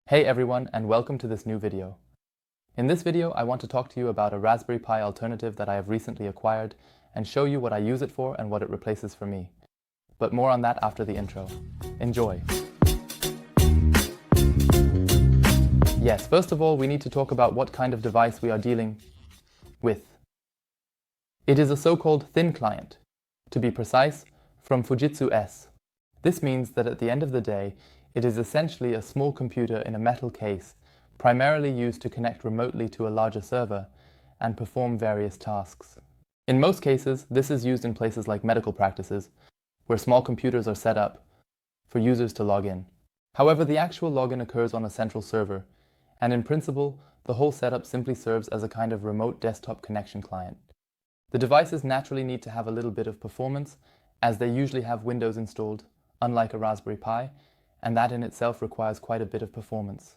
Hey everyone, and welcome to this new video. In this video, I want to talk to you about a Raspberry Pi alternative that I have recently acquired and show you what I use it for and what it replaces for me. But more on that after the intro. Enjoy! Yes, first of all, we need to talk about what kind of device we are dealing with. It is a so-called thin client, to be precise, from Fujitsu S. This means that at the end of the day, it is essentially a small computer in a metal case, primarily used to connect remotely to a larger server and perform various tasks. In most cases, this is used in places like medical practices, where small computers are set up for users to log in. However, the actual login occurs on a central server, and in principle, the whole setup simply serves as a kind of remote desktop connection client. The devices naturally need to have a little bit of performance, as they usually have Windows installed, unlike a Raspberry Pi, and that in itself requires quite a bit of performance.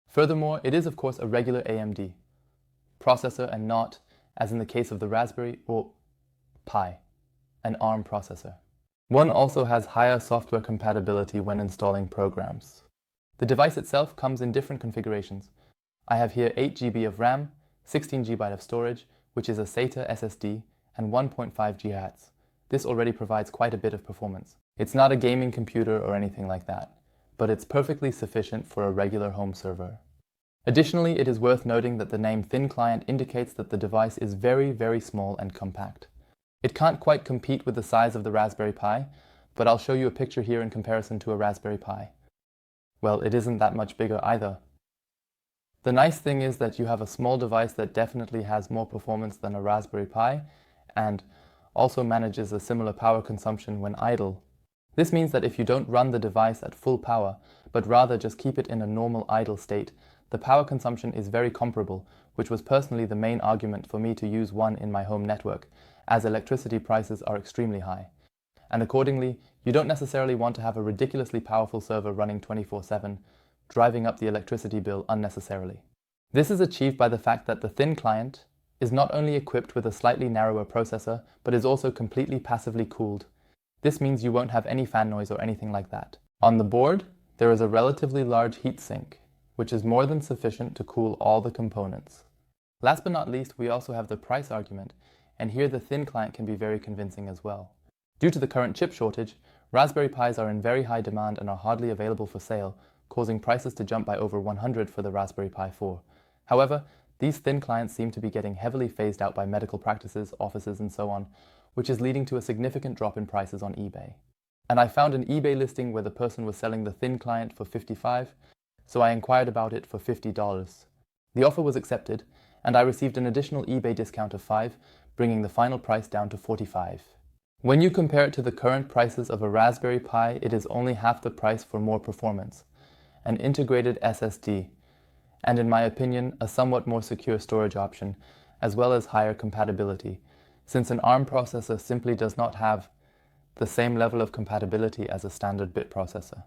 Furthermore, it is of course a regular AMD processor and not, as in the case of the Raspberry or Pi, an ARM processor. One also has higher software compatibility when installing programs. The device itself comes in different configurations. I have here 8 GB of RAM, 16 GB of storage, which is a SATA SSD, and 1.5 GHz. This already provides quite a bit of performance. It's not a gaming computer or anything like that, but it's perfectly sufficient for a regular home server. Additionally, it is worth noting that the name Thin Client indicates that the device is very, very small and compact. It can't quite compete with the size of the Raspberry Pi, but I'll show you a picture here in comparison to a Raspberry Pi. Well, it isn't that much bigger either. The nice thing is that you have a small device that definitely has more performance than a Raspberry Pi, and also manages a similar power consumption when idle. This means that if you don't run the device at full power, but rather just keep it in a normal idle state, the power consumption is very comparable, which was personally the main argument for me to use one in my home network, as electricity prices are extremely high. And accordingly, you don't necessarily want to have a ridiculously powerful server running 24/7, driving up the electricity bill unnecessarily. This is achieved by the fact that the Thin Client is not only equipped with a slightly narrower processor, but is also completely passively cooled. This means you won't have any fan noise or anything like that. On the board, there is a relatively large heatsink, which is more than sufficient to cool all the components. Last but not least, we also have the price argument, and here the Thin Client can be very convincing as well. Due to the current chip shortage, Raspberry Pis are in very high demand and are hardly available for sale, causing prices to jump by over 100 for the Raspberry Pi 4. However, these thin clients seem to be getting heavily phased out by medical practices, offices, and so on, which is leading to a significant drop in prices on eBay. And I found an eBay listing where the person was selling the thin client for $55, so I inquired about it for $50. The offer was accepted, and I received an additional eBay discount of $5, bringing the final price down to $45. When you compare it to the current prices of a Raspberry Pi, it is only half the price for more performance, an integrated SSD, and in my opinion, a somewhat more secure storage option, as well as higher compatibility, since an ARM processor simply does not have the same level of compatibility as a standard bit processor.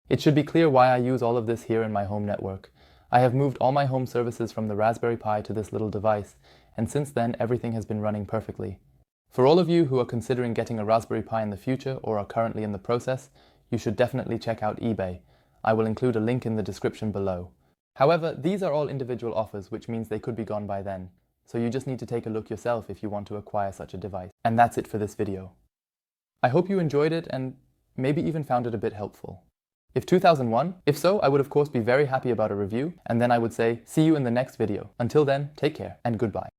It should be clear why I use all of this here in my home network. I have moved all my home services from the Raspberry Pi to this little device, and since then everything has been running perfectly. For all of you who are considering getting a Raspberry Pi in the future or are currently in the process, you should definitely check out eBay. I will include a link in the description below. However, these are all individual offers, which means they could be gone by then. So you just need to take a look yourself if you want to acquire such a device. And that's it for this video. I hope you enjoyed it and maybe even found it a bit helpful. If 2001? If so, I would of course be very happy about a review, and then I would say, see you in the next video. Until then, take care and goodbye.